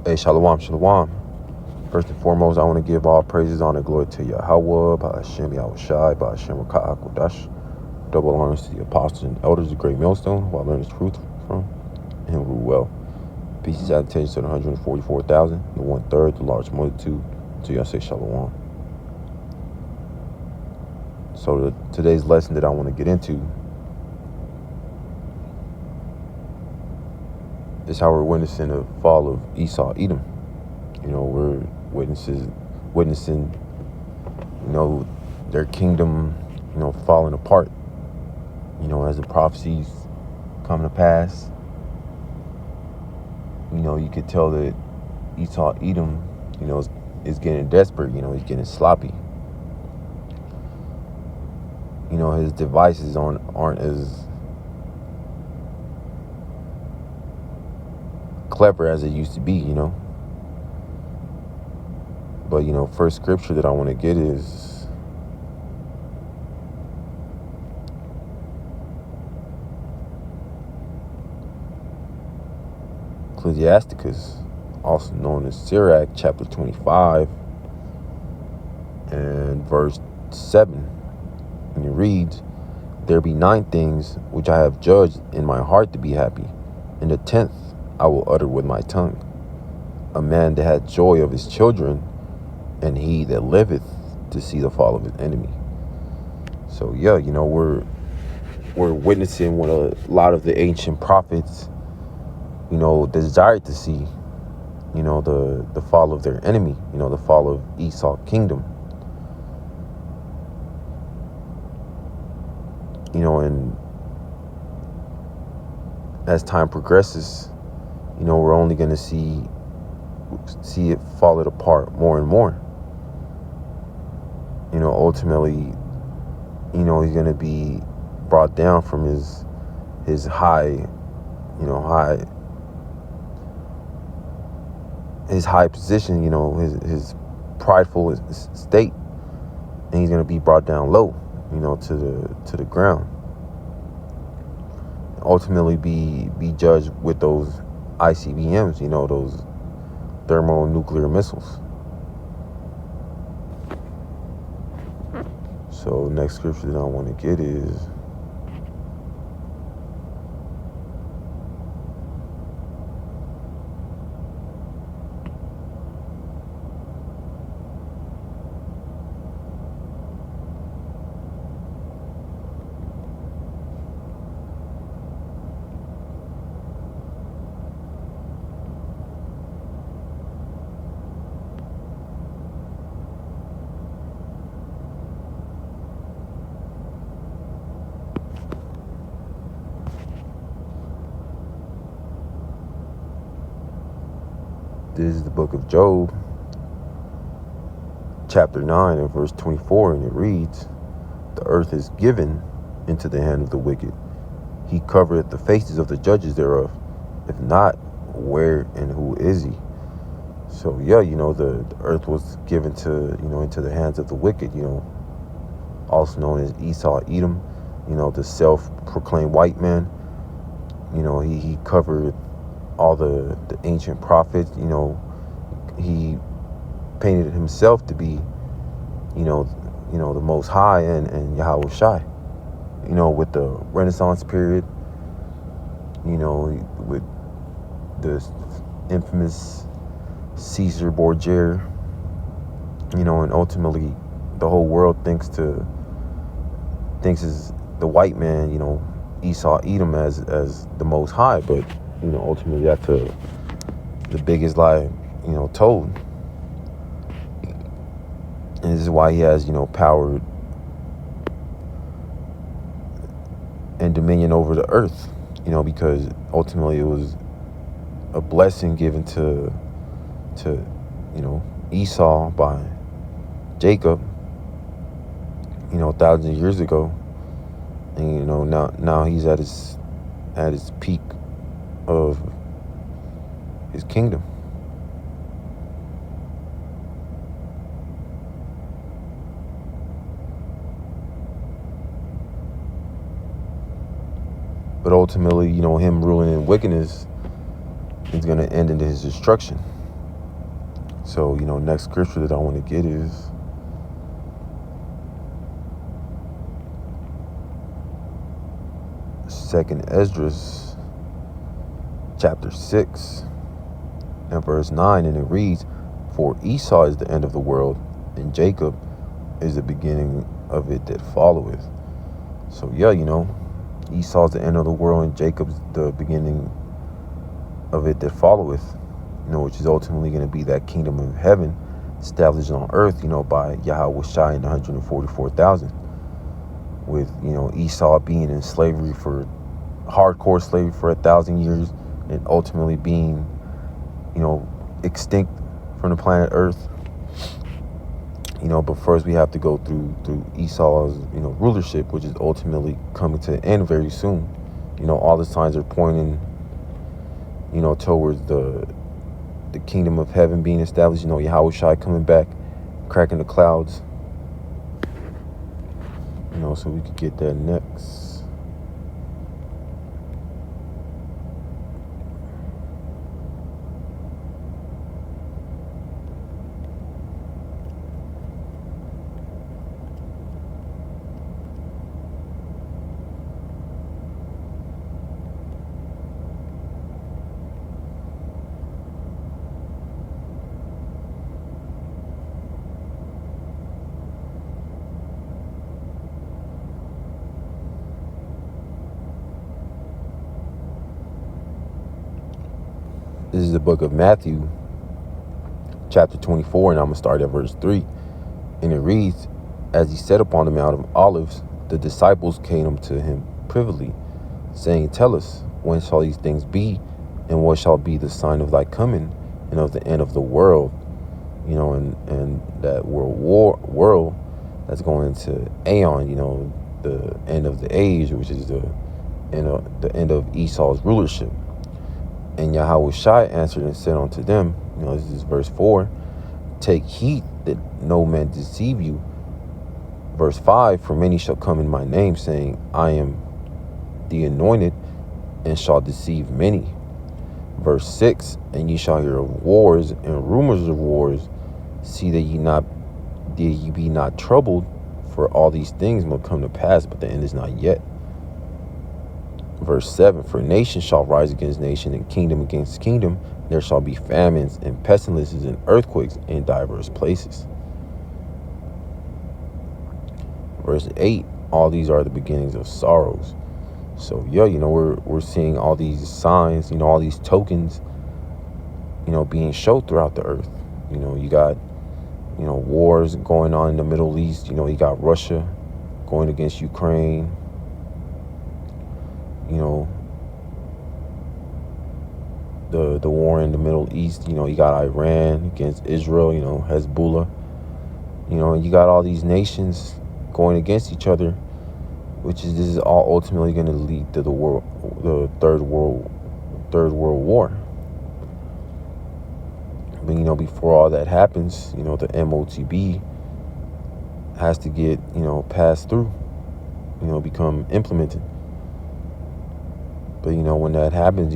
Hey, shalom, shalom. First and foremost, I want to give all praises, honor, glory to Yahweh, Ba'ashem, Yahushai, Ba'ashem, Raka'akodash. Double honors to the apostles and elders of the great millstone, who I learned the truth from, and who rule well. Peace and salutations to the 144,000, the 1/3, the large multitude, to y'all say shalom. So today's lesson that I want to get into is how we're witnessing the fall of Esau, Edom. We're witnessing, their kingdom, falling apart, as the prophecies come to pass. You could tell that Esau, Edom, is getting desperate, he's getting sloppy. His devices aren't as clever as it used to be, But, first scripture that I want to get is Ecclesiasticus, also known as Sirach, chapter 25, and verse 7. And it reads, "There be 9 things which I have judged in my heart to be happy, and the 10th I will utter with my tongue. A man that hath joy of his children, and he that liveth to see the fall of his enemy." So yeah, we're witnessing what a lot of the ancient prophets, desired to see, the fall of their enemy, the fall of Esau kingdom. And as time progresses, we're only going to see it fall apart more and more. Ultimately, he's going to be brought down from his high position, his prideful state, and he's going to be brought down low, to the ground. Ultimately be judged with those ICBMs, those thermonuclear missiles. So next scripture that I want to get is this is the book of Job, chapter 9 and verse 24, and it reads, "The earth is given into the hand of the wicked. He covereth the faces of the judges thereof. If not, where and who is he?" So yeah, the earth was given to, into the hands of the wicked, also known as Esau, Edom, the self-proclaimed white man. He covered all the ancient prophets. He painted himself to be, the Most High and Yahushai. With the Renaissance period, with the infamous Caesar Borgia, and ultimately the whole world thinks is the white man, Esau, Edom as the Most High, but ultimately that's the biggest lie, told. And this is why he has, power and dominion over the earth, because ultimately it was a blessing given to Esau by Jacob, thousands of years ago. And now he's at his peak of his kingdom. But ultimately, him ruling in wickedness is going to end in his destruction. So, next scripture that I want to get is Second Esdras chapter 6 and verse 9, and it reads, "For Esau is the end of the world, and Jacob is the beginning of it that followeth." So Esau's the end of the world, and Jacob's the beginning of it that followeth, which is ultimately going to be that kingdom of heaven established on earth, by Yahweh Shai and 144,000, with, Esau being in slavery for hardcore slavery for 1,000 years, and ultimately being, extinct from the planet Earth. But first we have to go through Esau's, rulership, which is ultimately coming to an end very soon. All the signs are pointing, towards the kingdom of heaven being established. Yahweh Shai coming back, cracking the clouds. So we could get that next. This is the book of Matthew, chapter 24, and I'm going to start at verse 3. And it reads, "As he sat upon the Mount of Olives, the disciples came to him privily, saying, Tell us, when shall these things be? And what shall be the sign of thy coming and of the end of the world?" And that world that's going into Aeon, the end of the age, which is the end of Esau's rulership. And Yahweh Shai answered and said unto them, this is verse 4, "Take heed that no man deceive you." Verse 5, "For many shall come in my name, saying, I am the anointed, and shall deceive many." Verse 6, "And ye shall hear of wars and rumors of wars. See that ye be not troubled, for all these things will come to pass, but the end is not yet." Verse 7, "For nation shall rise against nation, and kingdom against kingdom. There shall be famines and pestilences and earthquakes in diverse places." Verse 8, "All these are the beginnings of sorrows." So we're seeing all these signs, all these tokens, being showed throughout the earth. You got, wars going on in the Middle East. You got Russia going against Ukraine. The war in the Middle East, you got Iran against Israel, Hezbollah, and you got all these nations going against each other, this is all ultimately going to lead to the third world war. But before all that happens, the MOTB has to get, passed through, become implemented. But when that happens,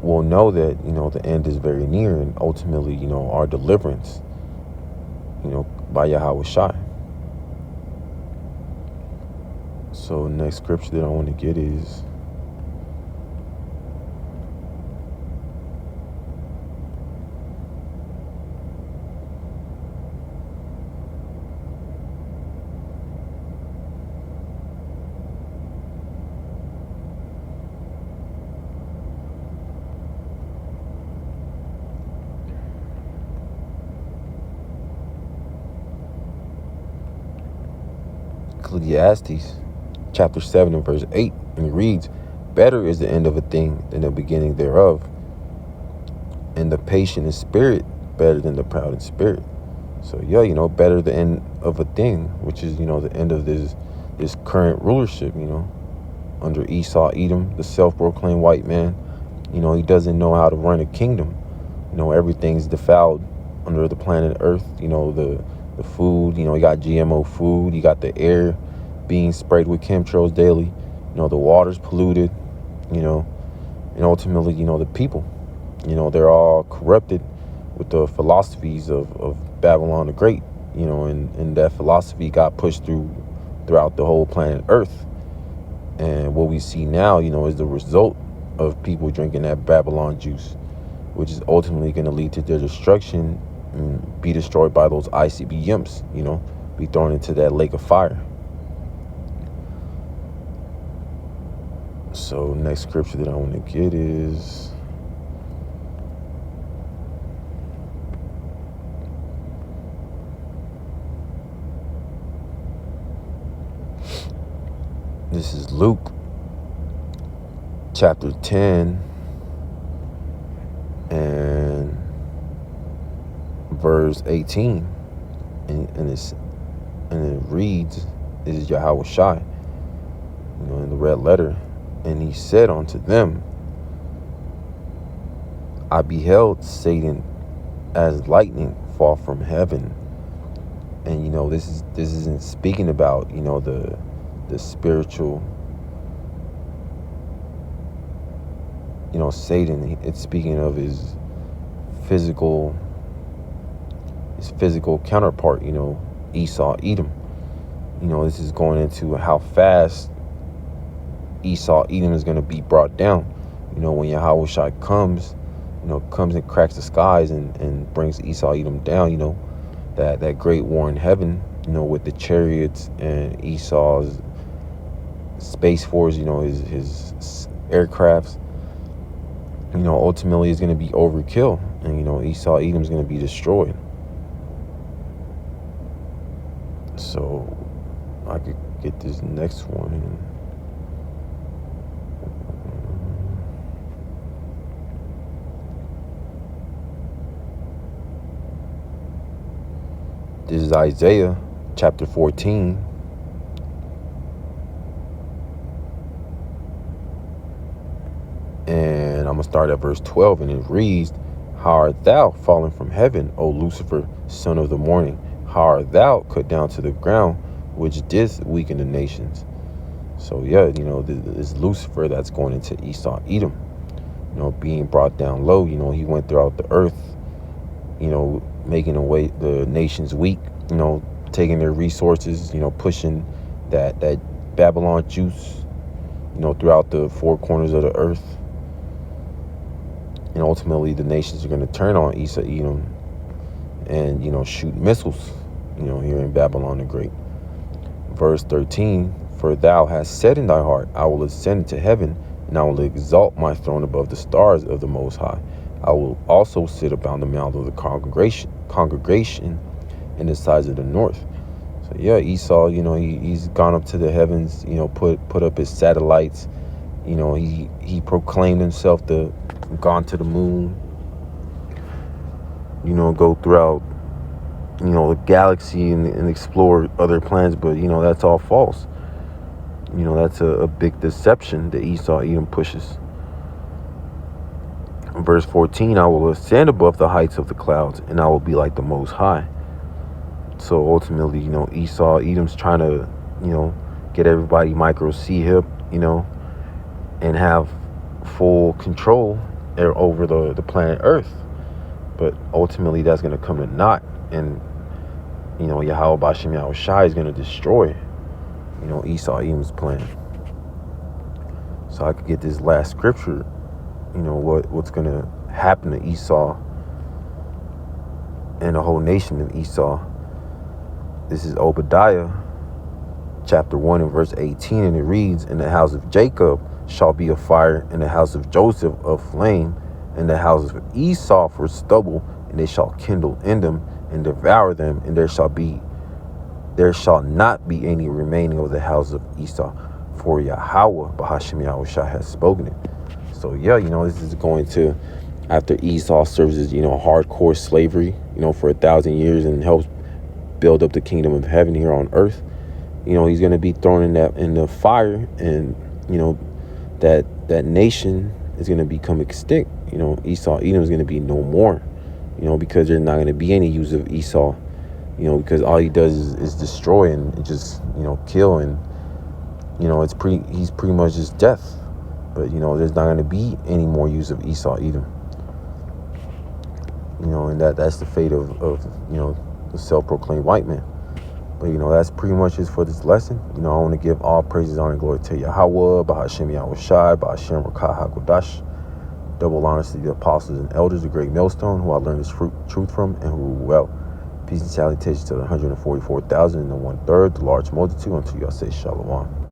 we'll know that the end is very near, and ultimately our deliverance, by Yahweh Shai. So next scripture that I want to get is Ecclesiastes chapter 7 and verse 8, and it reads, "Better is the end of a thing than the beginning thereof, and the patient in spirit better than the proud in spirit." So better the end of a thing, which is the end of this current rulership, under Esau, Edom, the self-proclaimed white man. He doesn't know how to run a kingdom. Everything's defiled under the planet Earth. The food, you got GMO food, you got the air being sprayed with chemtrails daily, the water's polluted, and ultimately, the people, They're all corrupted with the philosophies of Babylon the Great, and that philosophy got pushed throughout the whole planet Earth. And what we see now, is the result of people drinking that Babylon juice, which is ultimately going to lead to their destruction and be destroyed by those ICB imps, be thrown into that lake of fire. So next scripture that I want to get is this is Luke chapter 10 and verse 18, and it reads, this is Yahweh Shai, in the red letter. And he said unto them, I beheld Satan as lightning fall from heaven. And this isn't speaking about the spiritual, Satan. It's speaking of his physical counterpart, Esau, Edom. This is going into how fast Esau, Edom is going to be brought down. When Yahweh Shai comes and cracks the skies and brings Esau, Edom down, that great war in heaven, with the chariots and Esau's space force, his aircrafts, ultimately is going to be overkill. And, Esau, Edom is going to be destroyed. So I could get this next one. This is Isaiah chapter 14. And I'm going to start at verse 12. And it reads, How art thou fallen from heaven, O Lucifer, son of the morning? How art thou cut down to the ground, which didst weaken the nations? So this Lucifer that's going into Esau, Edom, being brought down low. He went throughout the earth, making away the nations weak, taking their resources, pushing that Babylon juice, throughout the four corners of the earth. And ultimately the nations are going to turn on Esau, Edom, and, shoot missiles, here in Babylon the Great. Verse 13, For thou hast said in thy heart, I will ascend into heaven, and I will exalt my throne above the stars of the Most High. I will also sit upon the mount of the congregation in the sides of the north. So Esau, he's gone up to the heavens, put up his satellites. He proclaimed himself gone to the moon, go throughout, the galaxy and explore other planets. But, that's all false. That's a big deception that Esau, Edom pushes. Verse 14, I will ascend above the heights of the clouds, and I will be like the Most High. So ultimately, Esau, Edom's trying to, get everybody micro C-hip, and have full control over the planet Earth. But ultimately, that's going to come to naught. And, Yahweh Bashem Yahweh Shai is going to destroy, Esau, Edom's plan. So I could get this last scripture, what's going to happen to Esau and the whole nation of Esau. This is Obadiah chapter 1 and verse 18, and it reads, And the house of Jacob shall be a fire, and the house of Joseph a flame, and the house of Esau for stubble, and they shall kindle in them and devour them, and there shall not be any remaining of the house of Esau, for Yahweh Bahashem Yahweh Shai has spoken it. So this is going to, after Esau serves as hardcore slavery, for 1,000 years and helps build up the kingdom of heaven here on earth. He's going to be thrown in the fire, and that nation is going to become extinct. Esau, Edom is going to be no more. Because there's not going to be any use of Esau. Because all he does is destroy and just kill, and he's pretty much just death. But there's not going to be any more use of Esau, Edom. And that's the fate of the self-proclaimed white man. But, that's pretty much it for this lesson. I want to give all praises, honor, and glory to Yahweh, Bahashem Yahweh Shai, Bahashem Rakah HaKodash. Double honors to the apostles and elders, the great millstone, who I learned this truth from and who rule well. Peace and salutations to the 144,000 and the 1/3, the large multitude, unto y'all say Shalom.